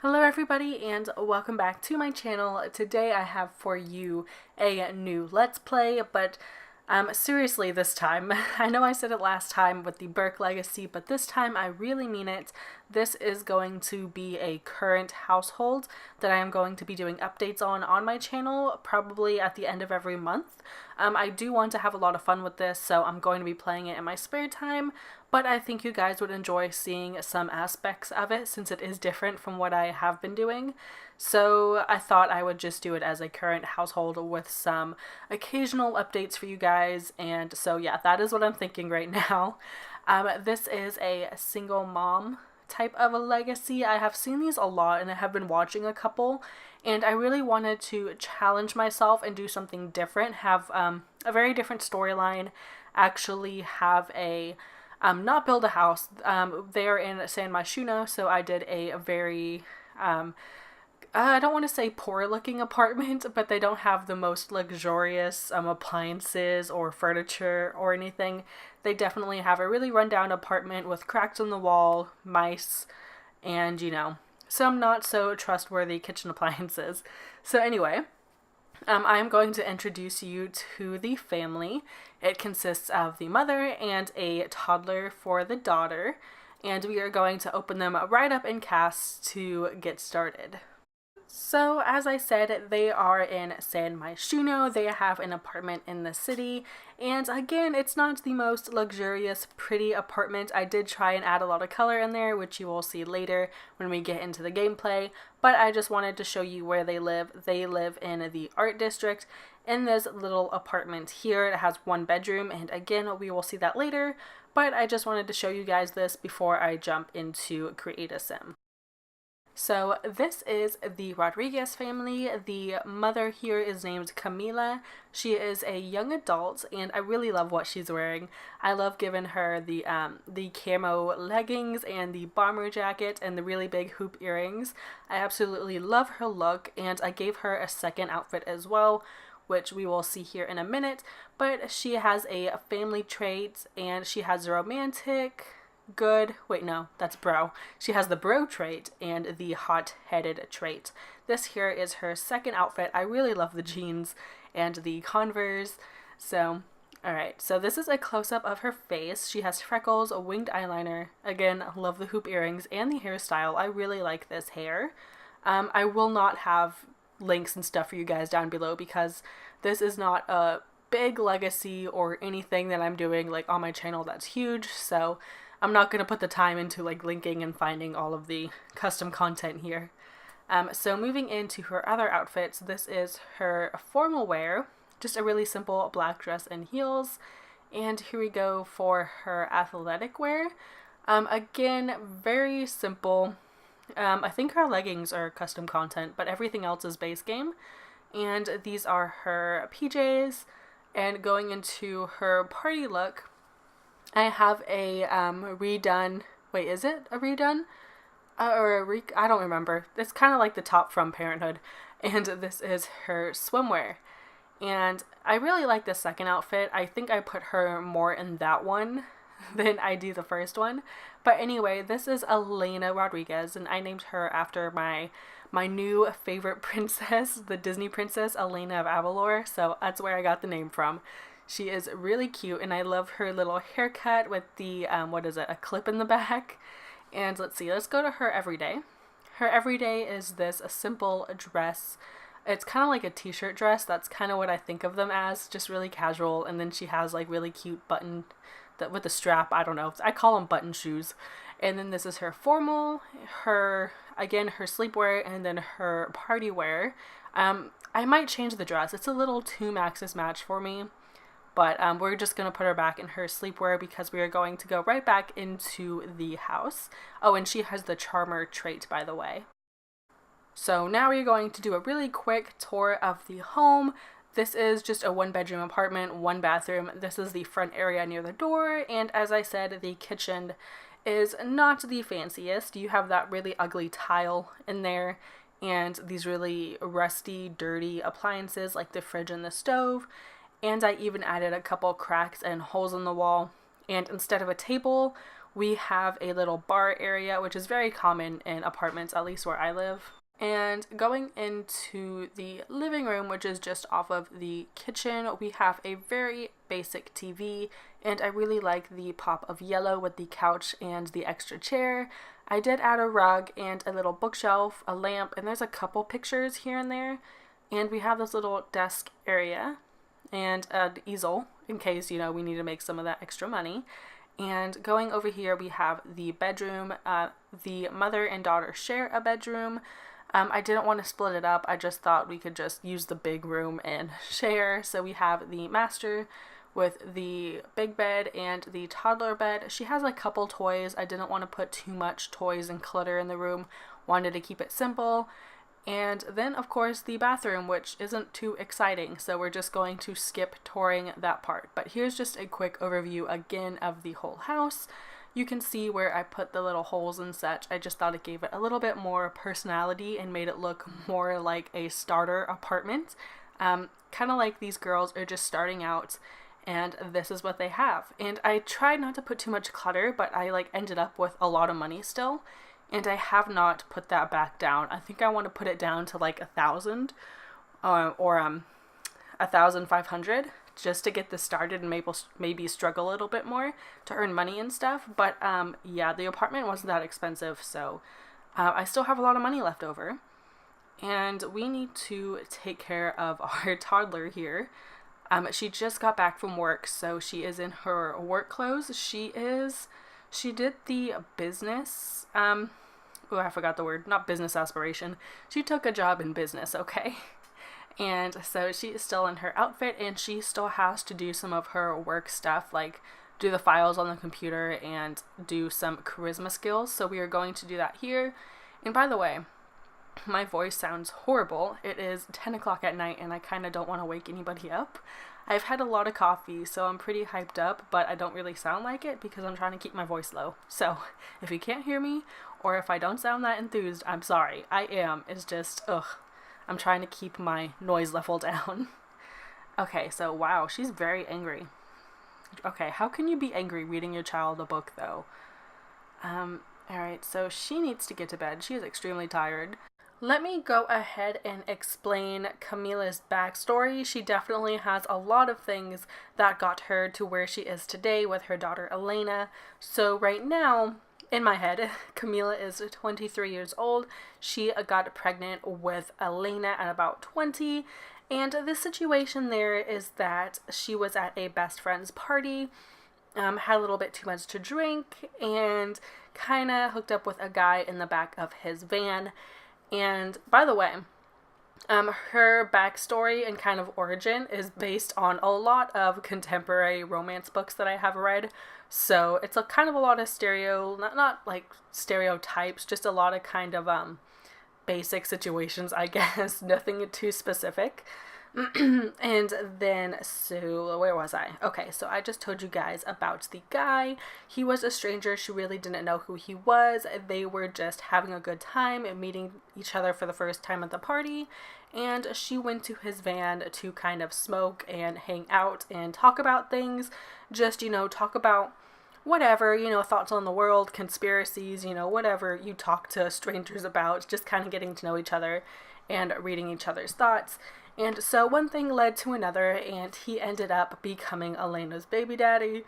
Hello everybody and welcome back to my channel. Today I have for you a new Let's Play, but seriously this time. I know I said it last time with the Burke Legacy, but this time I really mean it. This is going to be a current household that I am going to be doing updates on my channel, probably at the end of every month. I do want to have a lot of fun with this, so I'm going to be playing it in my spare time, but I think you guys would enjoy seeing some aspects of it since it is different from what I have been doing. So I thought I would just do it as a current household with some occasional updates for you guys. And so yeah, that is what I'm thinking right now. This is a single mom type of a legacy. I have seen these a lot and I have been watching a couple, and I really wanted to challenge myself and do something different, have a very different storyline, actually have a not build a house. They're in San Myshuno, so I did a very I don't want to say poor looking apartment, but they don't have the most luxurious appliances or furniture or anything. They definitely have a really rundown apartment with cracks in the wall, mice, and some not so trustworthy kitchen appliances. So anyway, I am going to introduce you to the family. It consists of the mother and a toddler for the daughter, and we are going to open them right up in cast to get started. So, as I said, they are in San Myshuno. They have an apartment in the city, and again, it's not the most luxurious, pretty apartment. I did try and add a lot of color in there, which you will see later when we get into the gameplay, but I just wanted to show you where they live. They live in the art district in this little apartment here. It has one bedroom, and again, we will see that later, but I just wanted to show you guys this before I jump into Create a Sim. So this is the Rodriguez family. The mother here is named Camila. She is a young adult, and I really love what she's wearing. I love giving her the camo leggings and the bomber jacket and the really big hoop earrings. I absolutely love her look, and I gave her a second outfit as well, which we will see here in a minute. But she has a family trait, and she has romantic, good, wait, no, that's bro. She has the bro trait and the hot-headed trait. This here is her second outfit. I really love the jeans and the Converse. So, alright, so this is a close-up of her face. She has freckles, a winged eyeliner. Again, love the hoop earrings and the hairstyle. I really like this hair. I will not have links and stuff for you guys down below because this is not a big legacy or anything that I'm doing like on my channel that's huge, so I'm not going to put the time into like linking and finding all of the custom content here. So moving into her other outfits, this is her formal wear, just a really simple black dress and heels. And here we go for her athletic wear. Again, very simple. I think her leggings are custom content, but everything else is base game. And these are her PJs. And going into her party look, I have a redone, wait, is it a redone? I don't remember. It's kind of like the top from Parenthood. And this is her swimwear. And I really like the second outfit. I think I put her more in that one than I do the first one. But anyway, this is Elena Rodriguez, and I named her after my new favorite princess, the Disney princess, Elena of Avalor. So that's where I got the name from. She is really cute, and I love her little haircut with the, a clip in the back. And let's see, let's go to her everyday. Her everyday is a simple dress. It's kind of like a t-shirt dress. That's kind of what I think of them as, just really casual. And then she has like really cute button with the strap. I don't know. I call them button shoes. And then this is her formal, her sleepwear, and then her party wear. I might change the dress. It's a little too Maxis match for me. But we're just going to put her back in her sleepwear because we are going to go right back into the house. Oh, and she has the charmer trait, by the way. So now we're going to do a really quick tour of the home. This is just a one-bedroom apartment, one bathroom. This is the front area near the door. And as I said, the kitchen is not the fanciest. You have that really ugly tile in there and these really rusty, dirty appliances like the fridge and the stove. And I even added a couple cracks and holes in the wall. And instead of a table, We have a little bar area, which is very common in apartments, at least where I live. And going into the living room, which is just off of the kitchen, we have a very basic TV, and I really like the pop of yellow with the couch and the extra chair. I did add a rug and a little bookshelf, a lamp, and there's a couple pictures here and there. And we have this little desk area and an easel in case, we need to make some of that extra money. And going over here, we have the bedroom. The mother and daughter share a bedroom. I didn't want to split it up. I just thought we could just use the big room and share. So we have the master with the big bed and the toddler bed. She has a couple toys. I didn't want to put too much toys and clutter in the room. Wanted to keep it simple. And then, of course, the bathroom, which isn't too exciting, so we're just going to skip touring that part. But here's just a quick overview again of the whole house. You can see where I put the little holes and such. I just thought it gave it a little bit more personality and made it look more like a starter apartment. Kind of like these girls are just starting out, and this is what they have. And I tried not to put too much clutter, but I ended up with a lot of money still. And I have not put that back down. I think I want to put it down to 1,000 or 1,500 just to get this started and maybe struggle a little bit more to earn money and stuff. But yeah, the apartment wasn't that expensive, so I still have a lot of money left over. And we need to take care of our toddler here. She just got back from work, so she is in her work clothes. She did the business, I forgot the word, not business aspiration. She took a job in business, okay? And so she is still in her outfit, and she still has to do some of her work stuff, like do the files on the computer and do some charisma skills. So we are going to do that here. And by the way, my voice sounds horrible. It is 10 o'clock at night, and I kind of don't want to wake anybody up. I've had a lot of coffee, so I'm pretty hyped up, but I don't really sound like it because I'm trying to keep my voice low. So if you can't hear me, or if I don't sound that enthused, I'm sorry. I am. It's just, I'm trying to keep my noise level down. Okay, so wow, she's very angry. Okay, how can you be angry reading your child a book, though? Alright, so she needs to get to bed. She is extremely tired. Let me go ahead and explain Camila's backstory. She definitely has a lot of things that got her to where she is today with her daughter Elena. So right now, in my head, Camila is 23 years old. She got pregnant with Elena at about 20. And the situation there is that she was at a best friend's party, had a little bit too much to drink, and kind of hooked up with a guy in the back of his van. And by the way, her backstory and kind of origin is based on a lot of contemporary romance books that I have read. So it's a kind of a lot of not like stereotypes, just a lot of kind of basic situations, I guess. Nothing too specific. And then, so where was I? Okay, so I just told you guys about the guy. He was a stranger. She really didn't know who he was. They were just having a good time and meeting each other for the first time at the party. And she went to his van to kind of smoke and hang out and talk about things. Just, talk about whatever, thoughts on the world, conspiracies, whatever you talk to strangers about, just kind of getting to know each other and reading each other's thoughts. And so one thing led to another, and he ended up becoming Elena's baby daddy.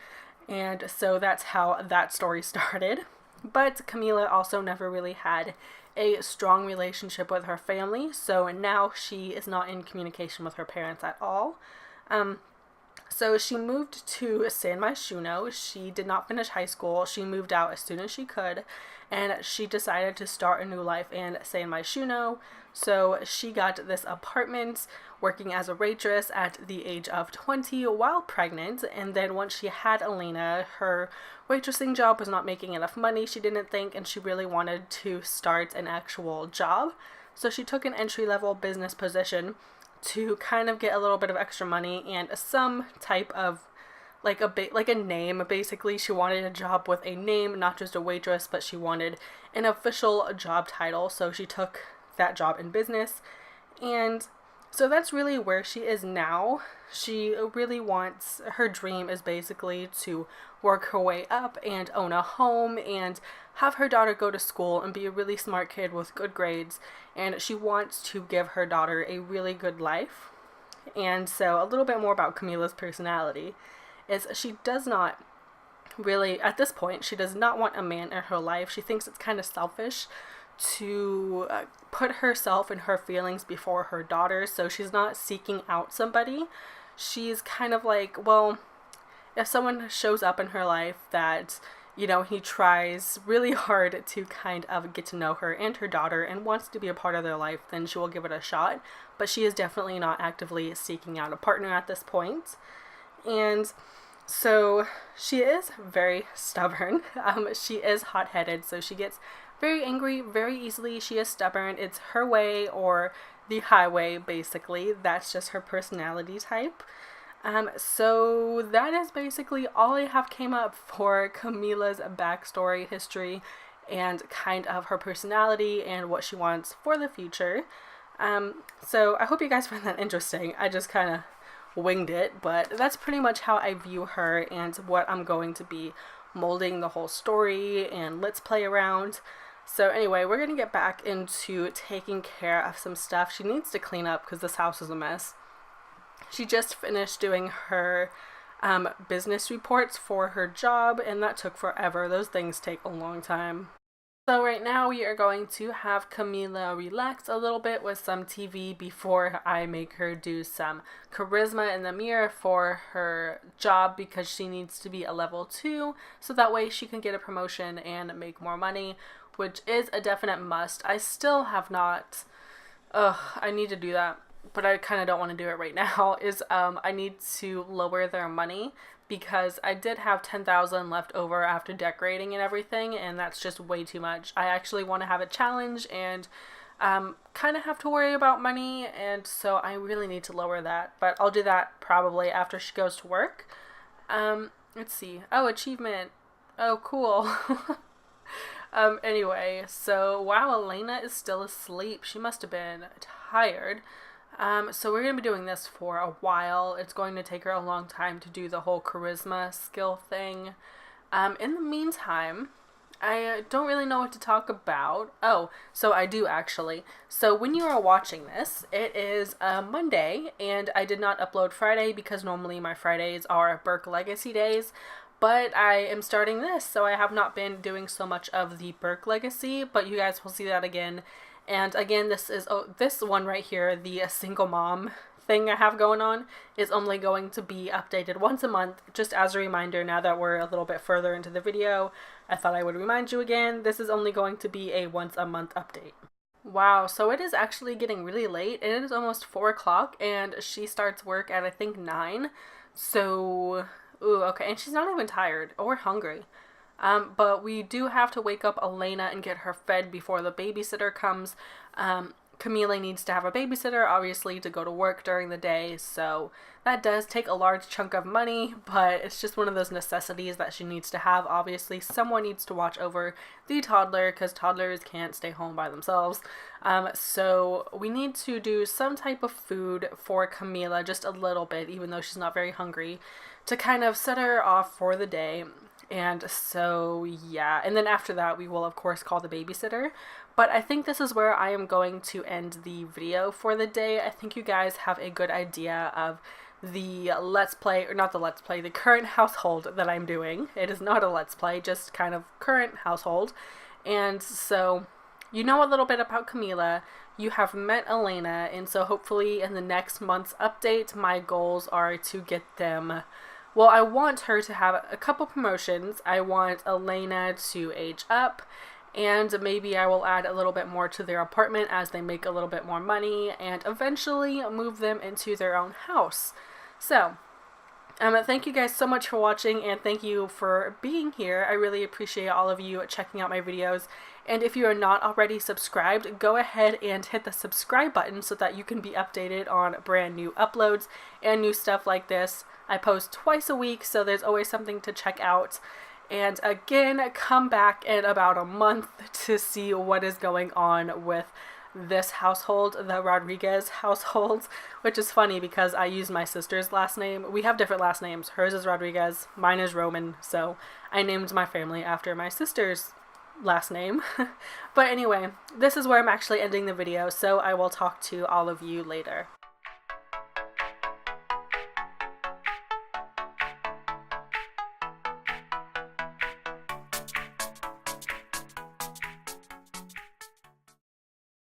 And so that's how that story started. But Camila also never really had a strong relationship with her family, so now she is not in communication with her parents at all. So she moved to San Myshuno. She did not finish high school. She moved out as soon as she could, and she decided to start a new life in San Myshuno. So she got this apartment working as a waitress at the age of 20 while pregnant. And then once she had Elena, her waitressing job was not making enough money, she didn't think, and she really wanted to start an actual job. So she took an entry-level business position to kind of get a little bit of extra money and some type of like a name. Basically, she wanted a job with a name, not just a waitress, but she wanted an official job title. So she took that job in business. And So that's really where she is now. She really wants, her dream is basically to work her way up and own a home and have her daughter go to school and be a really smart kid with good grades. And she wants to give her daughter a really good life. And so a little bit more about Camila's personality is she does not really, at this point, she does not want a man in her life. She thinks it's kind of selfish to put herself and her feelings before her daughter, so she's not seeking out somebody. She's kind of like, well, if someone shows up in her life that, you know, he tries really hard to kind of get to know her and her daughter and wants to be a part of their life, then she will give it a shot. But she is definitely not actively seeking out a partner at this point. And so she is very stubborn. She is hot-headed, so she gets very angry very easily. She is stubborn. It's her way or the highway, basically. That's just her personality type. So that is basically all I have came up for Camila's backstory, history, and kind of her personality and what she wants for the future. So I hope you guys find that interesting. I just kind of winged it, but that's pretty much how I view her and what I'm going to be molding the whole story and let's play around. So anyway, we're going to get back into taking care of some stuff. She needs to clean up because this house is a mess. She just finished doing her business reports for her job, and that took forever. Those things take a long time. So right now we are going to have Camila relax a little bit with some TV before I make her do some charisma in the mirror for her job because she needs to be a level 2 so that way she can get a promotion and make more money, which is a definite must. I still have not, I need to do that, but I kind of don't want to do it right now, is I need to lower their money because I did have 10,000 left over after decorating and everything, and that's just way too much. I actually want to have a challenge and kind of have to worry about money, and so I really need to lower that, but I'll do that probably after she goes to work. Let's see. Oh, achievement. Oh, cool. Anyway, so wow, Elena is still asleep. She must have been tired. So we're going to be doing this for a while. It's going to take her a long time to do the whole charisma skill thing. In the meantime, I don't really know what to talk about. Oh, so I do actually. So when you are watching this, it is Monday, and I did not upload Friday because normally my Fridays are Burke Legacy days. But I am starting this, so I have not been doing so much of the Burke Legacy, but you guys will see that again. And again, this is this one right here, the single mom thing I have going on, is only going to be updated once a month, just as a reminder. Now that we're a little bit further into the video, I thought I would remind you again, this is only going to be a once a month update. Wow, so it is actually getting really late, and it is almost 4 o'clock, and she starts work at I think 9, so... Ooh, okay, and she's not even tired or hungry. But we do have to wake up Elena and get her fed before the babysitter comes. Camila needs to have a babysitter, obviously, to go to work during the day, so that does take a large chunk of money, but it's just one of those necessities that she needs to have. Obviously, someone needs to watch over the toddler, because toddlers can't stay home by themselves. So we need to do some type of food for Camila, just a little bit, even though she's not very hungry, to kind of set her off for the day. And so, yeah, and then after that, we will, of course, call the babysitter. But I think this is where I am going to end the video for the day. I think you guys have a good idea of the Let's Play, or not the Let's Play, the current household that I'm doing. It is not a Let's Play, just kind of current household. And so, you know a little bit about Camila. You have met Elena, and so hopefully in the next month's update, my goals are to get them... Well, I want her to have a couple promotions. I want Elena to age up, and maybe I will add a little bit more to their apartment as they make a little bit more money, and eventually move them into their own house. So, thank you guys so much for watching, and thank you for being here. I really appreciate all of you checking out my videos. And if you are not already subscribed, go ahead and hit the subscribe button so that you can be updated on brand new uploads and new stuff like this. I post twice a week, so there's always something to check out. And again, come back in about a month to see what is going on with this household, the Rodriguez household, which is funny because I use my sister's last name. We have different last names. Hers is Rodriguez, mine is Roman, so I named my family after my sister's last name. But anyway, this is where I'm actually ending the video, so I will talk to all of you later.